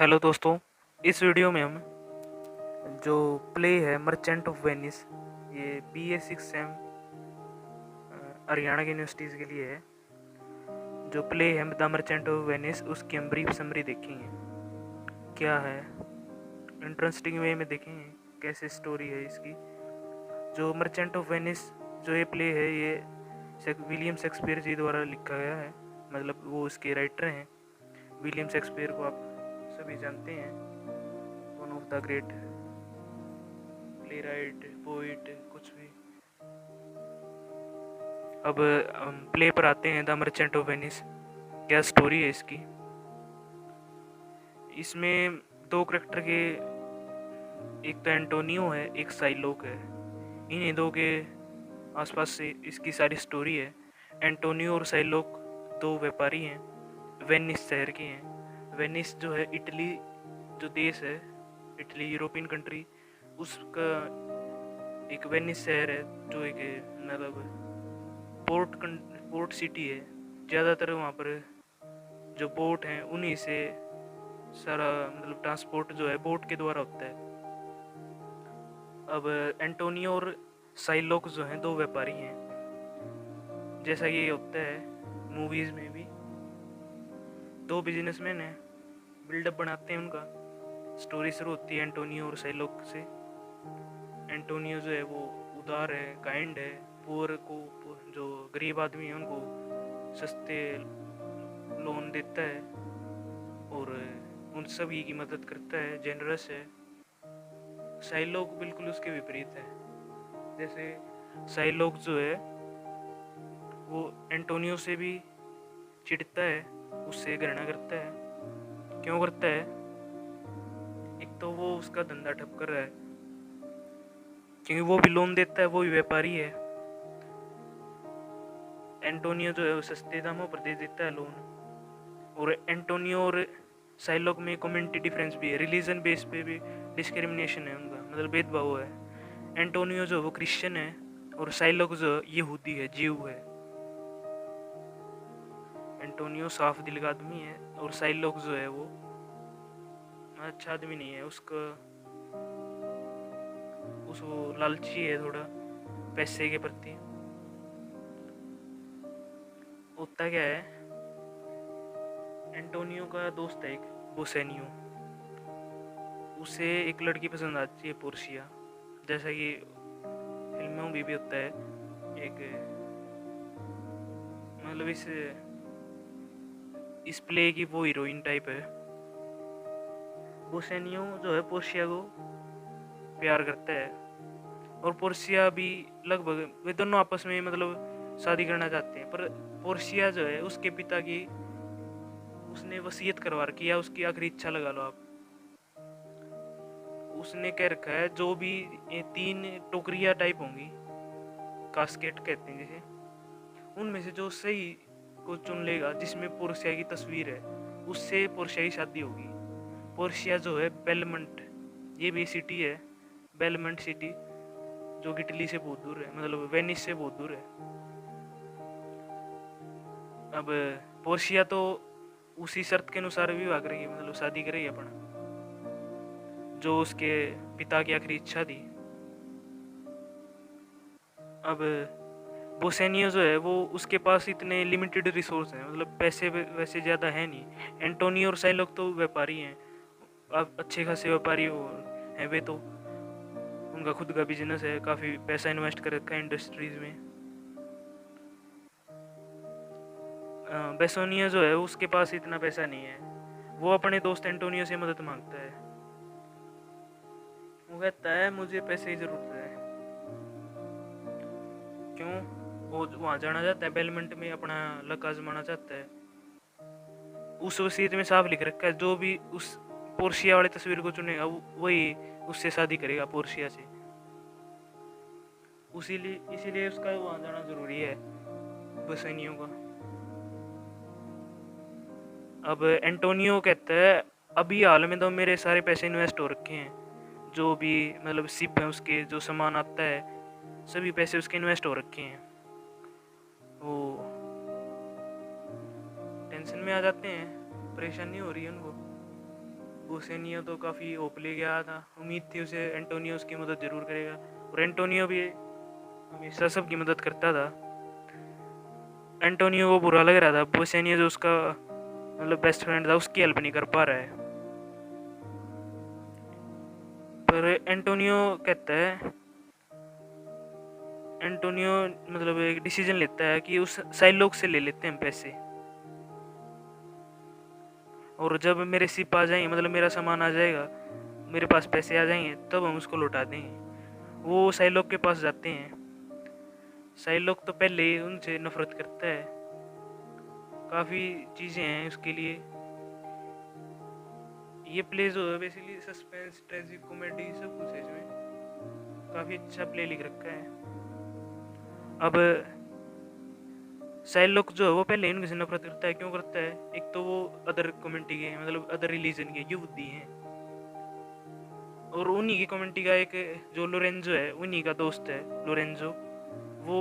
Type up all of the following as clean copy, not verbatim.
Hello दोस्तों, इस video में हम जो प्ले है मर्चेंट ऑफ वेनिस, ये BA 6 सेम हरियाणा की यूनिवर्सिटीज़ के लिए है। जो प्ले है द मर्चेंट ऑफ वेनिस, उसकी हम ब्रीफ समरी देखेंगे। क्या है, इंटरेस्टिंग वे में देखेंगे कैसे स्टोरी है इसकी। जो मर्चेंट ऑफ वेनिस जो ये प्ले है, ये विलियम शेक्सपियर जी द्वारा लिखा गया है। मतलब वो उसके राइटर हैं। विलियम शेक्सपियर को आप सभी जानते हैं, one of the great play right, poet, कुछ भी। अब हम प्ले पर आते हैं, द मर्चेंट ऑफ वेनिस। क्या स्टोरी है इसकी। इसमें दो करेक्टर के, एक तो एंटोनियो है, एक साइलोक है। इन्हीं दो के आसपास से इसकी सारी स्टोरी है। एंटोनियो और साइलोक दो व्यापारी हैं, वेनिस शहर के हैं। वेनिस जो है इटली, जो देश है इटली, यूरोपियन कंट्री, उसका एक वेनिस शहर है जो एक मतलब पोर्ट सिटी है। ज़्यादातर वहाँ पर जो बोट हैं उन्हीं से सारा मतलब ट्रांसपोर्ट जो है बोट के द्वारा होता है। अब एंटोनियो और साइलोक जो हैं दो व्यापारी हैं, जैसा ये होता है मूवीज़ में भी। दो बिजनेसमैन हैं, बिल्डअप बनाते हैं उनका। स्टोरी शुरू होती है एंटोनियो और साइलोक से। एंटोनियो जो है वो उदार है, काइंड है। पुअर को, जो गरीब आदमी है उनको सस्ते लोन देता है और उन सभी की मदद करता है, जेनरस है। साइलोक बिल्कुल उसके विपरीत है। जैसे साइलोक जो है वो एंटोनियो से भी चिढ़ता है, उससे घृणा करता है। क्यों करता है? एक तो वो उसका धंधा ठप कर रहा है, क्योंकि वो भी लोन देता है, वो भी व्यापारी है। एंटोनियो जो है वो सस्ते दामों पर दे देता है लोन। और एंटोनियो और साइलोक में कम्युनिटी डिफरेंस भी है, रिलीजन बेस पे भी डिस्क्रिमिनेशन है उनका, मतलब भेदभाव है। एंटोनियो जो वो क्रिश्चियन है और साइलोक जो यहूदी है, जीव है। एंटोनियो साफ दिल का आदमी है और साइलोक जो है वो अच्छा आदमी नहीं है। वो लालची है थोड़ा पैसे के प्रति। होता क्या है, एंटोनियो का दोस्त है एक, बोसेनियो। उसे एक लड़की पसंद आती है, पोर्शिया, जैसा कि फिल्मों में भी होता है। एक मतलब इस प्ले की वो हीरोइन टाइप है। बोसेनियो जो है पोर्शिया को प्यार करता है और पोर्शिया भी लगभग, वे दोनों आपस में मतलब शादी करना चाहते हैं। पर पोर्शिया जो है उसके पिता की, उसने वसीयत करवा रखी है, उसकी आखिरी इच्छा लगा लो आप। उसने कह रखा है जो भी ये 3 टोकरियां टाइप होंगी, कास्केट कहते हैं जिसे, उनमें से जो सही को चुन लेगा, जिसमें पोर्शिया की तस्वीर है, उससे पोर्शिया की शादी होगी। पोर्शिया जो है बेलमंट, ये भी सिटी है, बेलमंट सिटी, जो कि इटली से बहुत दूर है, मतलब वेनिस से बहुत दूर है। अब पोर्शिया तो उसी शर्त के अनुसार विवाह करेगी, मतलब शादी करेगी अपना, जो उसके पिता की आखिरी इच्छा थी। अब बोसेनियो जो है वो, उसके पास इतने लिमिटेड रिसोर्स हैं, मतलब पैसे वैसे ज़्यादा है नहीं। एंटोनियो और साइलोक तो व्यापारी हैं, अब अच्छे खासे व्यापारी हैं वे तो। उनका खुद का बिजनेस है, काफ़ी पैसा इन्वेस्ट कर रखा है इंडस्ट्रीज में। बेसोनियो जो है उसके पास इतना पैसा नहीं है। वो अपने दोस्त एंटोनियो से मदद मांगता है। वो कहता है मुझे पैसे की ज़रूरत है। क्यों? वो वहाँ जाना चाहता है, बेलमेंट में अपना लक आजमाना चाहता है। उस वसीयत में साफ लिख रखा है जो भी उस पोर्शिया वाली तस्वीर को चुनेगा वही उससे शादी करेगा, पोर्शिया से। इसीलिए उसका वहाँ जाना जरूरी है, बसनियों का। अब एंटोनियो कहता है अभी हाल में तो मेरे सारे पैसे इन्वेस्ट हो रखे हैं, जो भी मतलब सिप है उसके, जो सामान आता है, सभी पैसे उसके इन्वेस्ट हो रखे हैं। वो टेंशन में आ जाते हैं, परेशानी हो रही है उनको। बोसेनियो तो काफ़ी होप ले गया था, उम्मीद थी उसे एंटोनियो उसकी मदद ज़रूर करेगा, और एंटोनियो भी हमेशा सबकी मदद करता था। एंटोनियो को बुरा लग रहा था बोसेनियो जो उसका मतलब बेस्ट फ्रेंड था उसकी हेल्प नहीं कर पा रहा है। पर एंटोनियो कहता है, एंटोनियो मतलब एक डिसीजन लेता है कि उस साइलोग से ले लेते हैं पैसे, और जब मेरे शिप आ जाएंगे मतलब मेरा सामान आ जाएगा, मेरे पास पैसे आ जाएंगे, तब हम उसको लौटा देंगे। वो साइलोग के पास जाते हैं। साइलोग तो पहले ही उनसे नफरत करता है, काफ़ी चीज़ें हैं उसके लिए। ये प्ले जो है बेसिकली सस्पेंस, ट्रेजिक, कॉमेडी सब कुछ है इसमें, काफ़ी अच्छा प्ले लिख रखा है। अब साइलोग जो है वो पहले इनसे नफरत करता है। क्यों करता है? एक तो वो अदर कम्युनिटी के मतलब अदर रिलीजन के युवती हैं, और उन्हीं की कम्युनिटी का एक जो लोरेंजो है उन्हीं का दोस्त है लोरेंजो, वो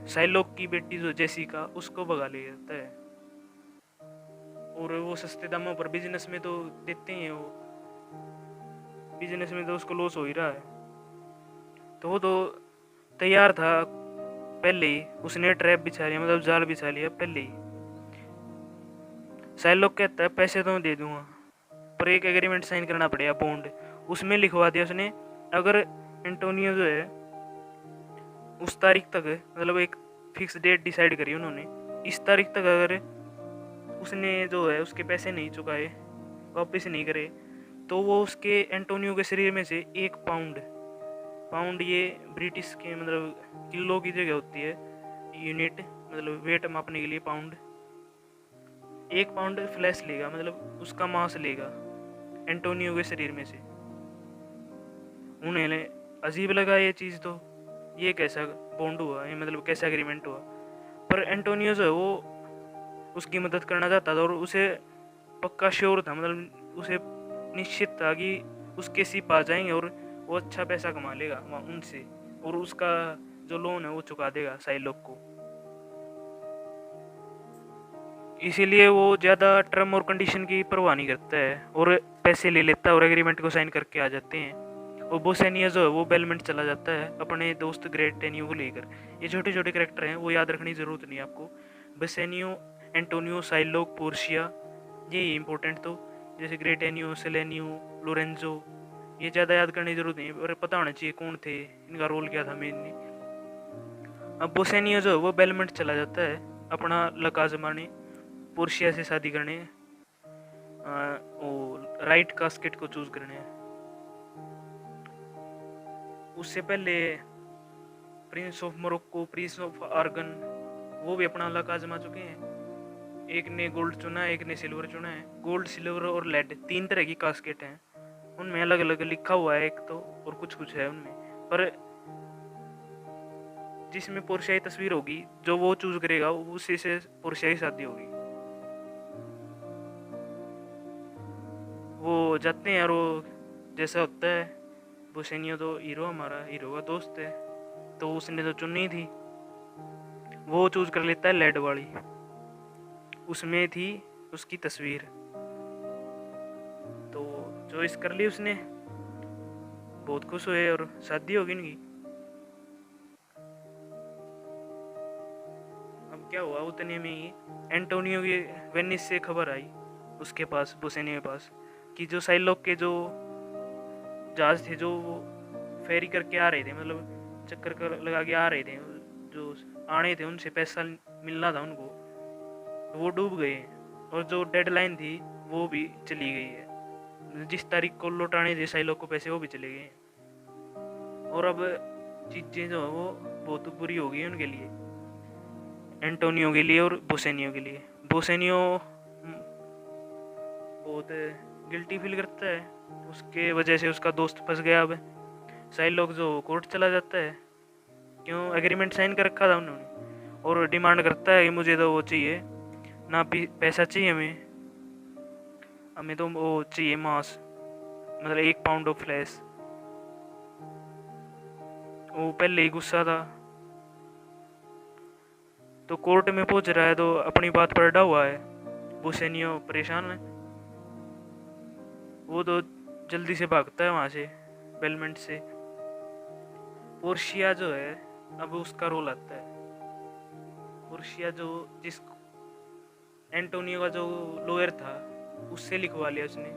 साइलोग की बेटी जो जेसिका उसको भगा ले जाता है, और वो सस्ते दामों पर बिजनेस में तो देते हैं, वो बिजनेस में तो उसको लॉस हो ही रहा है, तो वो तो तैयार था पहले ही, उसने ट्रैप बिछा लिया मतलब जाल बिछा लिया पहले ही। साइलोग कहता है पैसे तो मैं दे दूंगा, पर एक एग्रीमेंट साइन करना पड़ेगा, बॉन्ड। उसमें लिखवा दिया उसने, अगर एंटोनियो जो है उस तारीख तक मतलब एक फिक्स डेट डिसाइड करी उन्होंने, इस तारीख तक अगर उसने जो है उसके पैसे नहीं चुकाए, वापस नहीं करे, तो वो उसके एंटोनियो के शरीर में से 1 पाउंड ये ब्रिटिश के मतलब किलो की जगह होती है यूनिट, मतलब वेट मापने के लिए पाउंड, 1 पाउंड फ्लैश लेगा, मतलब उसका मांस लेगा एंटोनियो के शरीर में से। उन्हें अजीब लगा ये चीज़, तो ये कैसा बॉन्ड हुआ, ये मतलब कैसा एग्रीमेंट हुआ। पर एंटोनियो जो है वो उसकी मदद करना चाहता था, और उसे पक्का श्योर था, मतलब उसे निश्चित था कि उसके सिप आ जाएंगे और वो अच्छा पैसा कमा लेगा वहाँ उनसे, और उसका जो लोन है वो चुका देगा साइलोग को। इसीलिए वो ज़्यादा टर्म और कंडीशन की परवाह नहीं करता है, और पैसे ले लेता है और एग्रीमेंट को साइन करके आ जाते हैं। और बोसेनिया जो है वो बेलमेंट चला जाता है अपने दोस्त ग्रेट टेनियो को लेकर। ये छोटे छोटे कैरेक्टर हैं, वो याद रखने की ज़रूरत नहीं है आपको। बेसेनियो, एंटोनियो, साइलोग, पोर्शिया, ये इंपॉर्टेंट, तो जैसे ग्रेट टेनियो, सेलेनियो, लोरेंजो, ये ज़्यादा याद करने की ज़रूरत नहीं, और पता होना चाहिए कौन थे, इनका रोल क्या था मेनली। अब बोसेनियो जो है वो बेलमेंट चला जाता है अपना लक आजमाने, पोर्शिया से शादी करने, वो राइट कास्केट को चूज करने। उससे पहले prince of Morocco, prince of Aragon, वो भी अपना लक आजमा चुके हैं। एक ने गोल्ड चुना है, एक ने सिल्वर चुना है। गोल्ड, सिल्वर और लेड 3 तरह की कास्केट हैं, उनमें अलग अलग लिखा हुआ है एक तो, और कुछ कुछ है उनमें, पर जिसमें पोर्शिया की तस्वीर होगी जो वो चूज करेगा उसी से पोर्शिया की शादी होगी। वो जाते हैं और वो जैसा होता है, बोसेनियो तो हीरो, हमारा हीरो का दोस्त है, तो उसने तो चुनी थी, वो चूज कर लेता है लेड वाली, उसमें थी उसकी तस्वीर, तो चॉइस कर ली उसने, बहुत खुश हुए और शादी होगी इनकी। अब क्या हुआ, उतने में ही एंटोनियो की वेनिस से खबर आई उसके पास, बोसेनियो के पास, कि जो साइलोग के जो जहाज थे जो वो फेरी करके आ रहे थे, मतलब चक्कर कर लगा के आ रहे थे, जो आने थे उनसे पैसा मिलना था उनको, तो वो डूब गए, और जो डेडलाइन थी वो भी चली गई है, जिस तारीख को लौटाने थे साइलोग को पैसे वो भी चले गए, और अब चीज़ें जो है वो बहुत बुरी हो गई उनके लिए, एंटोनियो के लिए और बोसेनियो के लिए। बोसेनियो बहुत गिल्टी फील करता है, उसके वजह से उसका दोस्त फंस गया। अब साइलोग जो कोर्ट चला जाता है, क्यों एग्रीमेंट साइन कर रखा था उन्होंने, और डिमांड करता है कि मुझे तो वो चाहिए ना, पैसा चाहिए हमें तो वो चाहिए मांस, मतलब 1 पाउंड ऑफ फ्लैश। वो पहले ही गुस्सा था, तो कोर्ट में पहुंच रहा है, तो अपनी बात पर अड़ा हुआ है। बोसेनियो परेशान है, वो तो जल्दी से भागता है वहाँ से बेलमेंट से। पोर्शिया जो है अब उसका रोल आता है। पोर्शिया जो जिस एंटोनियो का जो लॉयर था उससे लिखवा लिया उसने,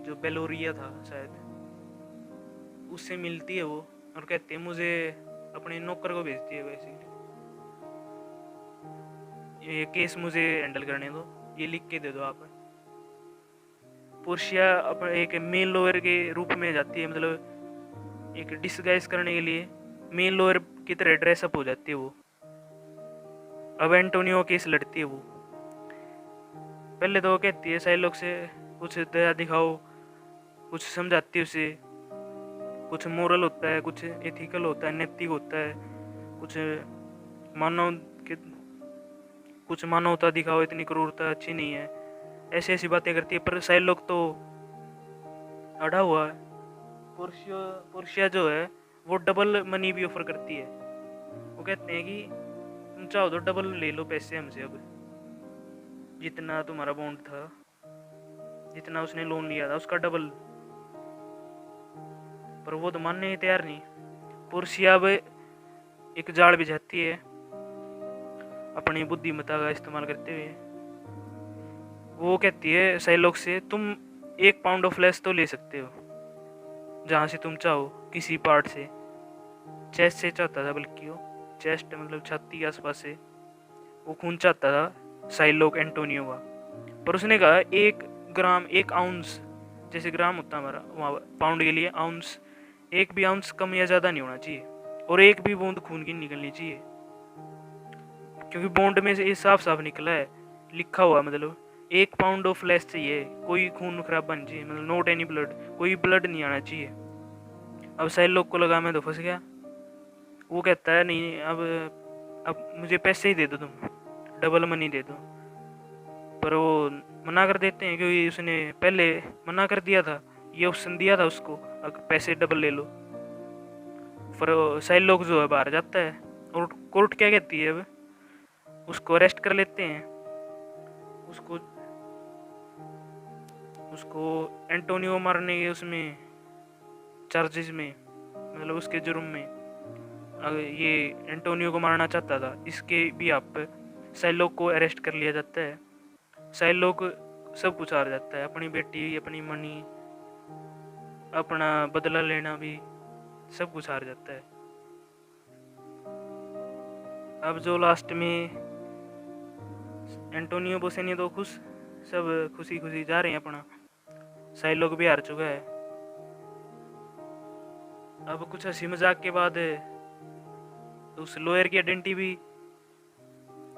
जो बेलोरिया था शायद, उससे मिलती है वो और कहती है मुझे अपने नौकर को भेजती है बेसिकली, ये केस मुझे हैंडल करने दो, ये लिख के दे दो आप। पोर्शिया अपने एक मेल लॉयर के रूप में जाती है, मतलब एक डिसगाइज करने के लिए मेल लॉयर की तरह ड्रेसअप हो जाती है वो। अब एंटोनियो केस लड़ती है वो। पहले तो वो कहती है साइलोक से कुछ दया दिखाओ, कुछ समझाती है उसे, कुछ मोरल होता है, कुछ एथिकल होता है, नैतिक होता है, कुछ मानव के कुछ मानवता दिखाओ, इतनी क्रूरता अच्छी नहीं है, ऐसी ऐसी बातें करती है। पर साइलोक तो अड़ा हुआ है। पोर्शिया जो है वो डबल मनी भी ऑफर करती है। वो कहते हैं कि तुम चाहो तो डबल ले लो पैसे हमसे, अब जितना तुम्हारा बॉन्ड था, जितना उसने लोन लिया था उसका डबल। पर वो तो मानने ही तैयार नहीं। पोर्शिया अब एक जाल बिछाती है अपनी बुद्धिमत्ता का इस्तेमाल करते हुए। वो कहती है साइलोक से तुम 1 पाउंड ऑफ फ्लैश तो ले सकते हो जहाँ से तुम चाहो, किसी पार्ट से। चेस्ट से चाहता था, बल्कि वो चेस्ट मतलब छाती के आसपास से वो खून चाहता था साइलोक एंटोनियो का। पर उसने कहा 1 ग्राम 1 आउंस, जैसे ग्राम होता है हमारा वहाँ पाउंड के लिए आउंस, 1 भी आउंस कम या ज़्यादा नहीं होना चाहिए और 1 भी बूंद खून की निकलनी चाहिए। क्योंकि बॉन्ड में से ये साफ साफ निकला है, लिखा हुआ, मतलब 1 पाउंड ऑफ फ्लैश चाहिए, कोई खून खराब बन चाहिए, मतलब नॉट एनी ब्लड, कोई ब्लड नहीं आना चाहिए। अब साइलोक को लगा मैं तो फंस गया। वो कहता है नहीं, अब मुझे पैसे ही दे दो, तुम डबल मनी दे दो। पर वो मना कर देते हैं क्योंकि उसने पहले मना कर दिया था, ये ऑप्शन दिया था उसको, अगर पैसे डबल ले लो। पर साइलोक जो है बाहर जाता है और कोर्ट क्या कहती है, अब उसको अरेस्ट कर लेते हैं। उसको उसको एंटोनियो मारने के उसमें चार्जेस में, मतलब उसके जुर्म में, अगर ये एंटोनियो को मारना चाहता था इसके भी आप साइलोक को अरेस्ट कर लिया जाता है। साइलोक सब कुछ हार जाता है, अपनी बेटी, अपनी मनी, अपना बदला लेना भी, सब कुछ हार जाता है। अब जो लास्ट में एंटोनियो बोसेनियो तो खुश, सब खुशी खुशी जा रहे हैं अपना, साइलोक भी हार चुका है। अब कुछ हंसी मजाक के बाद उस लॉयर की आइडेंटिटी भी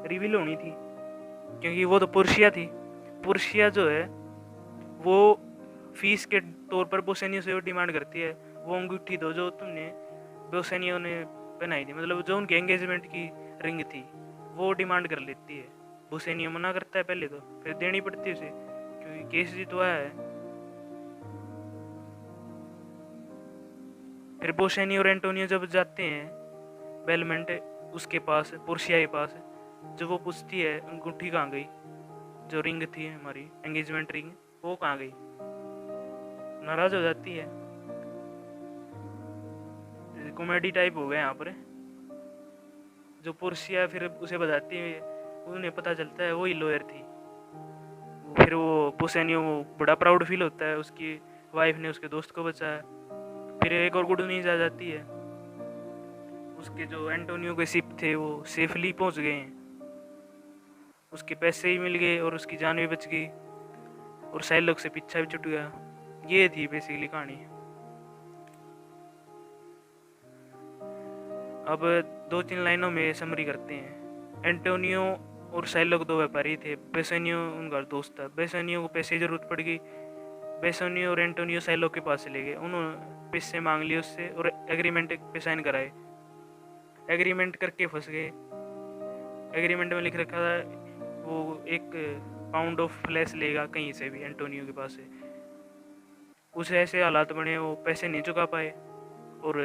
रिवील होनी थी, क्योंकि वो तो पुर्शिया थी। पुर्शिया जो है वो फीस के तौर पर बोसेनियो से डिमांड करती है वो अंगूठी दो जो तुमने बोसेनियो ने पहनाई थी, मतलब जो उनके एंगेजमेंट की रिंग थी वो डिमांड कर लेती है। बोसेनियो मना करता है पहले तो, फिर देनी पड़ती है उसे क्योंकि केस जीतवाया है। फिर बोसेनियो और एंटोनियो जब जाते हैं बेलमेंट उसके पास, पोर्शिया के पास, जब वो पूछती है अंगूठी कहाँ गई, जो रिंग थी हमारी एंगेजमेंट रिंग, वो कहाँ गई, नाराज हो जाती है। कॉमेडी टाइप हो गया यहाँ पर। जो पोर्शिया फिर उसे बताती है, उन्हें पता चलता है वही लॉयर थी। फिर वो बोसेनियो बड़ा प्राउड फील होता है, उसकी वाइफ ने उसके दोस्त को बचाया। फिर एक और गुड न्यूज़ आ जाती है, उसके जो एंटोनियो के शिप थे वो सेफली पहुंच गए हैं, उसके पैसे ही मिल गए और उसकी जान भी बच गई और साइलोक से पीछा भी छूट गया। ये थी बेसिकली कहानी। अब 2-3 लाइनों में समरी करते हैं। एंटोनियो और साइलोक 2 व्यापारी थे, बेसोनियो उनका दोस्त था। बेसोनियो को पैसे की जरूरत पड़ गई, बेसोनियो और एंटोनियो साइलोक के पास चले गए, उन्होंने पैसे मांग लिए उससे और एग्रीमेंट पे साइन कराए। एग्रीमेंट करके फंस गए। एग्रीमेंट में लिख रखा था वो 1 पाउंड ऑफ फ्लैश लेगा कहीं से भी एंटोनियो के पास से। कुछ ऐसे हालात बने वो पैसे नहीं चुका पाए और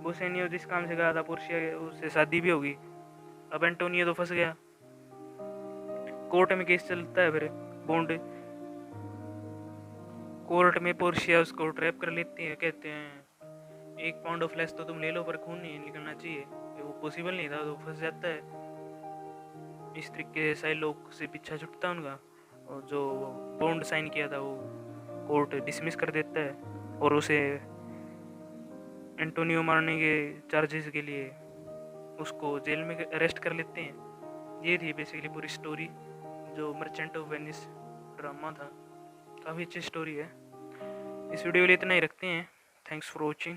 बोसेनियो जिस काम से गया था पोर्शिया के, उससे शादी भी होगी। अब एंटोनियो तो फंस गया। कोर्ट में केस चलता है, फिर बॉन्ड कोर्ट में पोर्शिया उसको ट्रैप कर लेती है, कहते हैं 1 पाउंड ऑफ लेस तो तुम ले लो पर खून नहीं निकलना चाहिए, वो पॉसिबल नहीं था, तो फंस जाता है। इस तरीके से लोग से पीछा छुटता है उनका, और जो बॉन्ड साइन किया था वो कोर्ट डिसमिस कर देता है और उसे एंटोनियो मारने के चार्जेस के लिए उसको जेल में अरेस्ट कर लेते हैं। ये थी बेसिकली पूरी स्टोरी, जो मर्चेंट ऑफ वेनिस ड्रामा था। काफ़ी अच्छी स्टोरी है। इस वीडियो के लिए इतना ही रखते हैं। Thanks for watching.